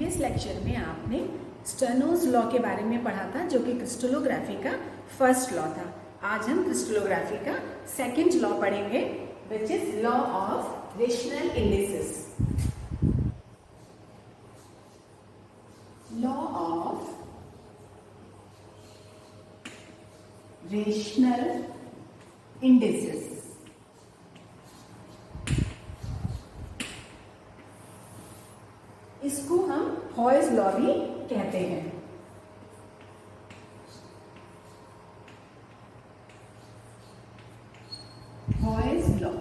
Previous lecture में आपने स्टेनोज law के बारे में पढ़ा था, जो कि क्रिस्टलोग्राफी का फर्स्ट लॉ था। आज हम क्रिस्टलोग्राफी का सेकंड लॉ पढ़ेंगे, which is law of rational indices. Law of rational indices. इसको हम हॉयस लॉ भी कहते हैं। हॉयस law.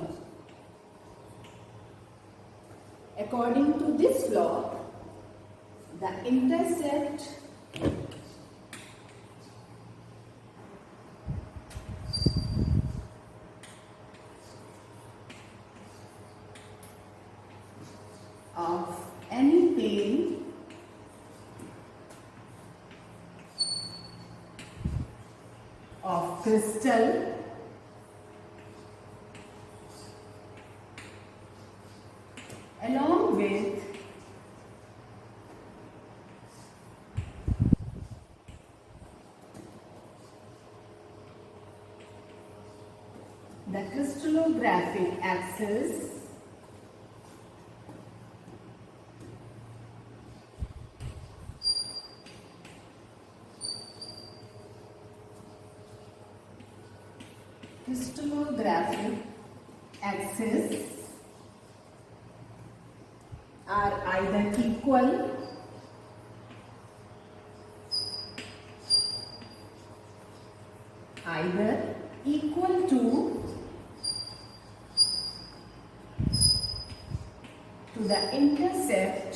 According to this law, the intercept of any plane of crystal along with the crystallographic axis are either equal to the intercept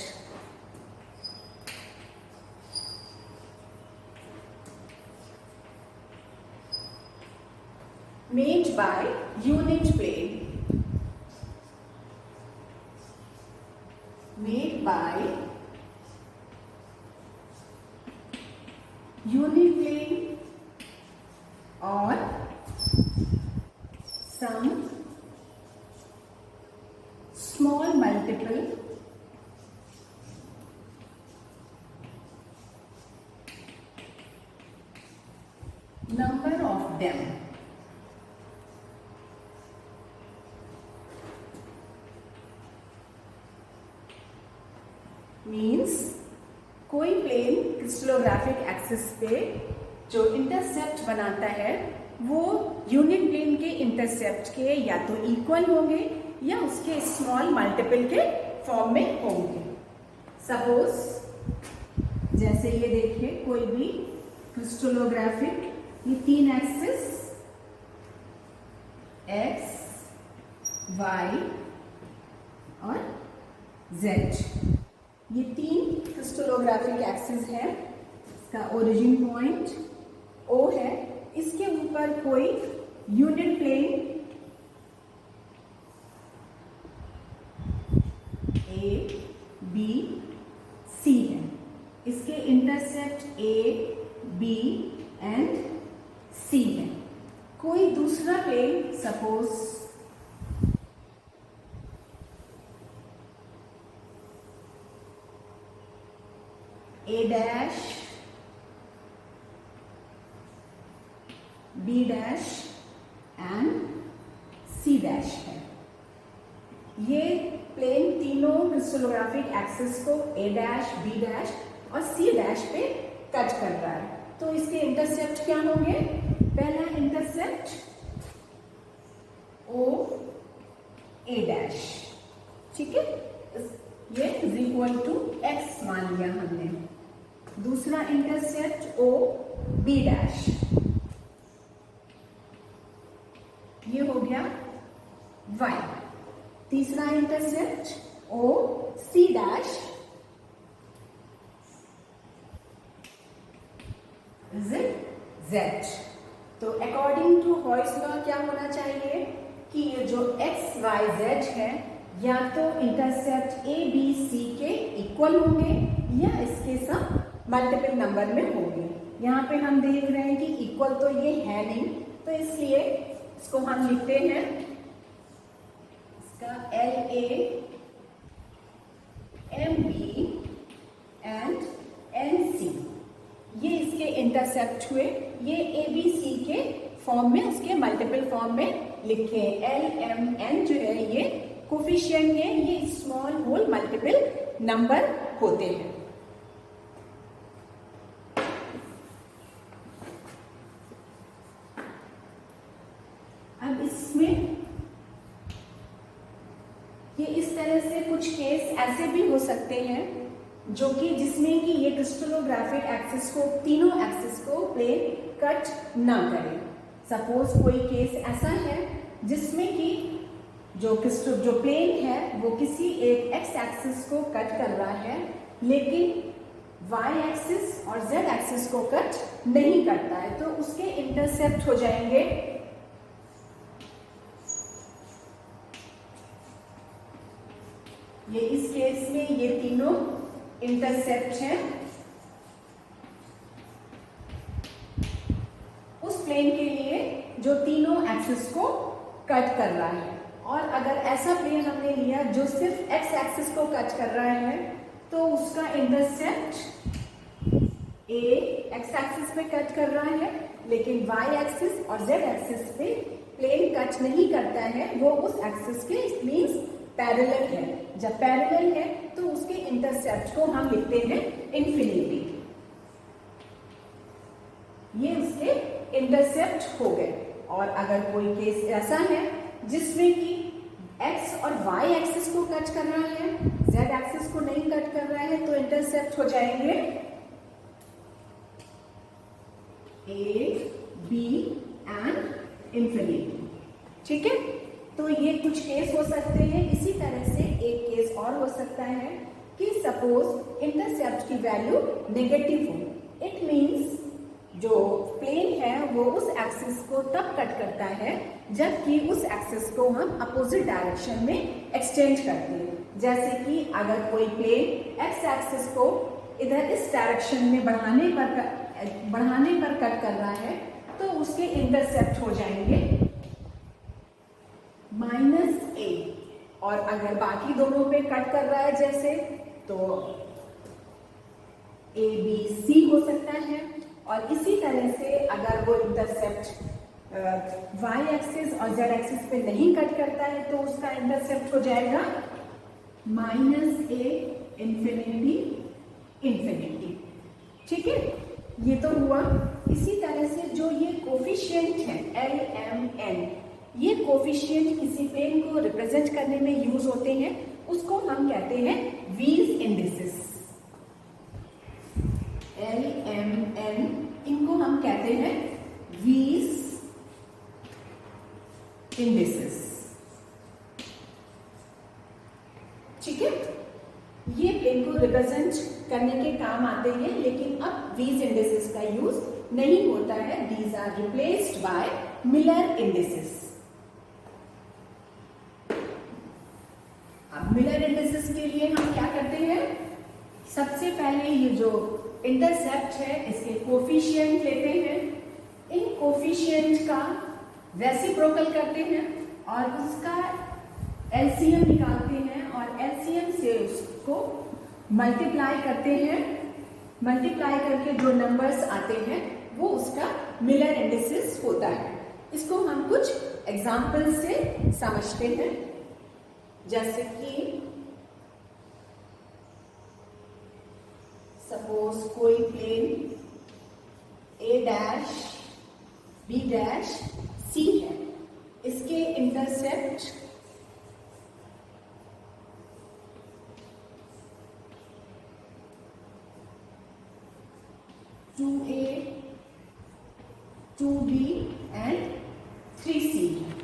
made by unit plane. Made by unit plane or some small multiple number of them. Means कोई plane crystallographic axis पे जो intercept बनाता है वो unit plane के intercept के या तो इक्वल होंगे या उसके स्मॉल मल्टीपल के फॉर्म में होंगे। सपोज जैसे ये देखिए, कोई भी क्रिस्टलोग्राफिक ये तीन एक्सिस एक्स, वाई और जेड, ये तीन क्रिस्टलोग्राफिक एक्सिस है। इसका ओरिजिन पॉइंट O है। इसके ऊपर कोई unit plane A, B, C है। इसके intercept A, B and C है। कोई दूसरा plane suppose A dash, B dash and C dash है। ये प्लेन तीनों क्रिस्टलोग्राफिक एक्सिस को A dash, B dash और C dash पे टच कर रहा है। तो इसके इंटरसेप्ट क्या होंगे? पहला इंटरसेप्ट O A dash, ठीक है, ये इज इक्वल टू x मान लिया हमने। दूसरा इंटरसेप्ट O B डैश, ये हो गया y। तीसरा intercept O C dash is z। तो अकॉर्डिंग टू हॉयस लॉ क्या होना चाहिए कि ये जो x y z है या तो इंटरसेप्ट A B C के इक्वल होंगे या इसके सब मल्टीपल नंबर में होंगे। यहाँ पे हम देख रहे हैं कि इक्वल तो ये है नहीं, तो इसलिए इसको हम लिखते हैं, इसका LA MB इंटरसेप्ट हुए ये ए बी सी के फॉर्म में, उसके मल्टीपल फॉर्म में लिखे। एल एम एन जो है ये कोफिशिएंट है, ये स्मॉल होल मल्टीपल नंबर होते हैं। अब इसमें ये इस तरह से कुछ केस ऐसे भी हो सकते हैं जो कि जिसमें कि ये क्रिस्टलोग्राफिक एक्सिस को, तीनों एक्सिस को प्लेन कट ना करे। सपोज कोई केस ऐसा है जिसमें कि जो प्लेन है वो किसी एक एक्स एक्सिस को कट कर रहा है, लेकिन वाई एक्सिस और जेड एक्सिस को कट नहीं करता है, तो उसके इंटरसेप्ट हो जाएंगे ये। इस केस में ये तीनों इंटरसेप्ट हैं उस प्लेन के लिए जो तीनों एक्सिस को कट कर रहा है। और अगर ऐसा प्लेन हमने लिया जो सिर्फ एक्स एक्सिस को कट कर रहा है, तो उसका इंटरसेप्ट ए एक्स एक्सिस पे कट कर रहा है, लेकिन वाई एक्सिस और जेड एक्सिस पे प्लेन कट नहीं करता है, वो उस एक्सिस के मींस पैरेलल है। जब पैरेलल है तो उसके इंटरसेप्ट को हम लिखते हैं इन्फिनिटी। ये उसके इंटरसेप्ट हो गए। और अगर कोई केस ऐसा है जिसमें कि एक्स और वाई एक्सिस को कट कर रहा है, जेड एक्सिस को नहीं कट कर रहा है, तो इंटरसेप्ट हो जाएंगे ए बी एंड इन्फिनिटी। ठीक है, तो ये कुछ केस हो सकते हैं। इसी तरह से एक केस और हो सकता है कि सपोज इंटरसेप्ट की वैल्यू नेगेटिव हो। इट मींस जो प्लेन है वो उस एक्सिस को तब कट करता है जबकि उस एक्सिस को हम अपोजिट डायरेक्शन में एक्सटेंड करते हैं। जैसे कि अगर कोई प्लेन एक्स एक्सिस को इधर इस डायरेक्शन में बढ़ाने पर कट कर रहा है, तो उसके इंटरसेप्ट हो जाएंगे -a। और अगर बाकी दोनों पे कट कर रहा है जैसे, तो ए बी सी हो सकता है। और इसी तरह से अगर वो इंटरसेप्ट वाई एक्सिस और जेड एक्सिस पे नहीं कट करता है, तो उसका इंटरसेप्ट हो जाएगा -a इन्फिनिटी इन्फिनिटी। ठीक है, ये तो हुआ। इसी तरह से जो ये कोफिशिएंट है एल एम एन, ये कोफिशिएंट किसी प्लेन को रिप्रेजेंट करने में यूज होते हैं, उसको हम कहते हैं वीज इंडिसेस। एल एम एन, इनको हम कहते हैं वीज इंडिसेस। ठीक है, ये प्लेन को रिप्रेजेंट करने के काम आते हैं, लेकिन अब वीज इंडिसेस का यूज नहीं होता है। These are replaced by Miller indices. अब मिलर इंडिसेस के लिए हम क्या करते हैं, सबसे पहले ये जो इंटरसेप्ट है इसके कोफिशिएंट लेते हैं, इन कोफिशिएंट का रेसिप्रोकल करते हैं और उसका एलसीएम निकालते हैं और एलसीएम से उसको मल्टीप्लाई करते हैं। मल्टीप्लाई करके जो नंबर्स आते हैं वो उसका मिलर इंडिसेस होता है। इसको हम कुछ एग्जाम्पल से समझते हैं। जैसे कि सपोज कोई प्लेन ए डैश बी डैश सी है, इसके intercept to A 2b and 3c है।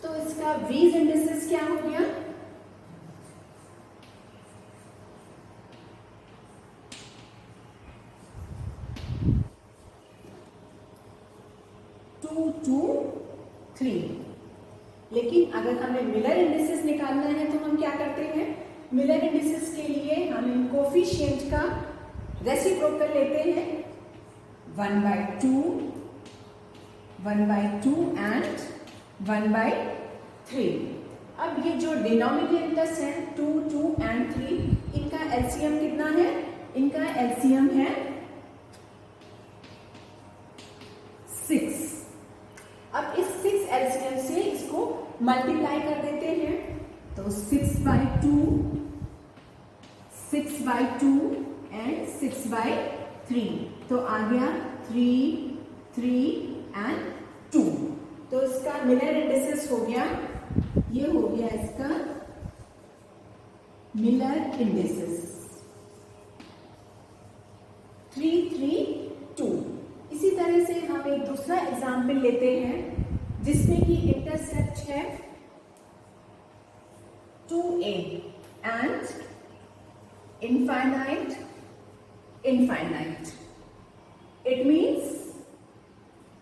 तो इसका वीज इंडिसेस क्या हो गया, टू टू 3। लेकिन अगर हमें मिलर इंडिसेस निकालना है तो हम क्या करते हैं, मिलर इंडिसेस के लिए हम इन कोफिशिएंट का रेसिप्रोकल लेते हैं 1/2, 1/2 एंड 1/3। अब ये जो डिनोमिनेटर्स हैं 2, 2 एंड 3, इनका एलसीएम कितना है, इनका एलसीएम है अब इस 6 एलसीएम से इसको मल्टीप्लाई कर देते हैं, तो 6/2 एंड 6/3, तो आ गया 3, 3 एंड 2। तो इसका मिलर इंडिसेस हो गया, ये हो गया इसका मिलर इंडिसेस 3, 3, 2। इसी तरह से हम एक दूसरा एग्जाम्पल लेते हैं जिसमें कि इंटरसेप्ट है 2a and infinite, infinite. It means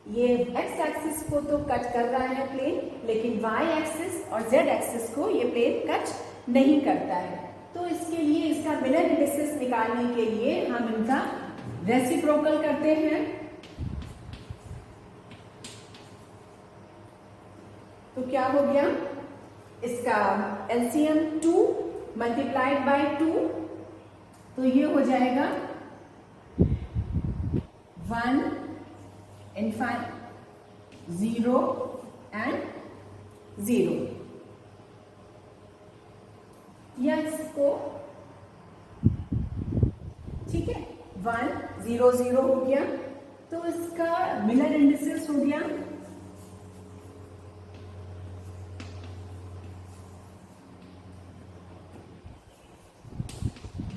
ये x एक्सिस को तो कट कर रहा है प्लेन, लेकिन y एक्सिस और z एक्सिस को ये प्लेन कट नहीं करता है। तो इसके लिए इसका मिलर इंडिसेस निकालने के लिए हम इनका रेसिप्रोकल करते हैं। तो क्या हो गया, इसका एलसीएम 2 मल्टीप्लाइड बाय 2, तो ये हो जाएगा 1, 0 एंड 0। या इसको ठीक है 1, 0, 0 हो गया, तो इसका मिलर इंडिसेस हो गया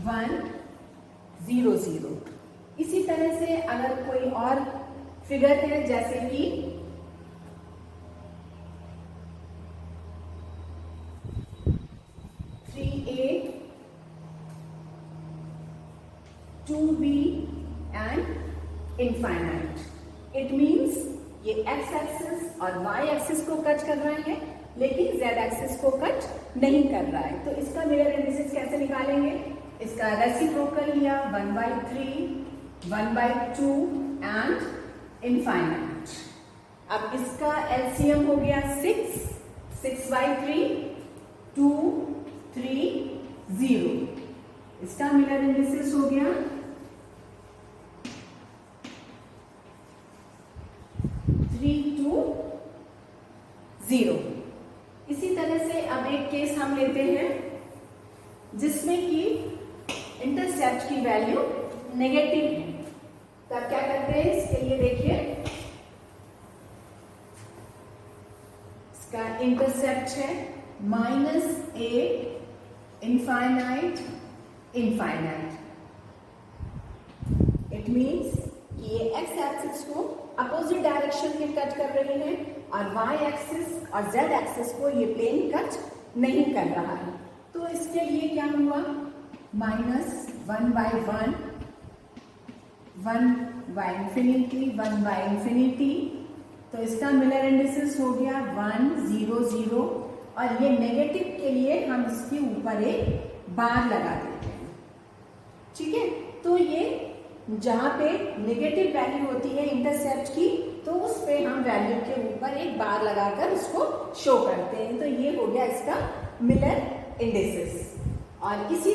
1, 0, 0। इसी तरह से अगर कोई और फिगर है जैसे कि 3a, 2b and infinite. It means ये x एक्सिस और y एक्सिस को कट कर रहा है, लेकिन z एक्सिस को कट नहीं कर रहा है। तो इसका मिलर इंडिसेस कैसे निकालेंगे, इसका रेसिप्रोकल लिया 1/3, 1/2 एंड इनफाइनाइट। अब इसका एलसीएम हो गया 6, 6/3, 2, 3, 0। इसका मिलर इंडिसेस हो गया 3, 2, 0। इसी तरह से अब एक केस हम लेते हैं जिसमें कि इंटरसेप्ट की वैल्यू नेगेटिव है। तो अब क्या करते हैं, इसके लिए देखिए इसका इंटरसेप्ट है -a, infinite, infinite. It means कि ये x एक्सिस को अपोजिट डायरेक्शन में कट कर रही है और y एक्सिस और z एक्सिस को ये प्लेन कट नहीं कर रहा है। तो इसके लिए क्या हुआ, -1/1, 1/infinity, 1/infinity। तो इसका मिलर इंडिसेस हो गया 1, 0, 0। और ये नेगेटिव के लिए हम इसके ऊपर एक बार लगा देते हैं, ठीक है। तो ये जहाँ पे नेगेटिव वैल्यू होती है इंटरसेप्ट की, तो उस पे हम वैल्यू के ऊपर एक बार लगाकर उसको शो करते हैं। तो ये हो गया इसका मिलर इंडिसेस। और इसी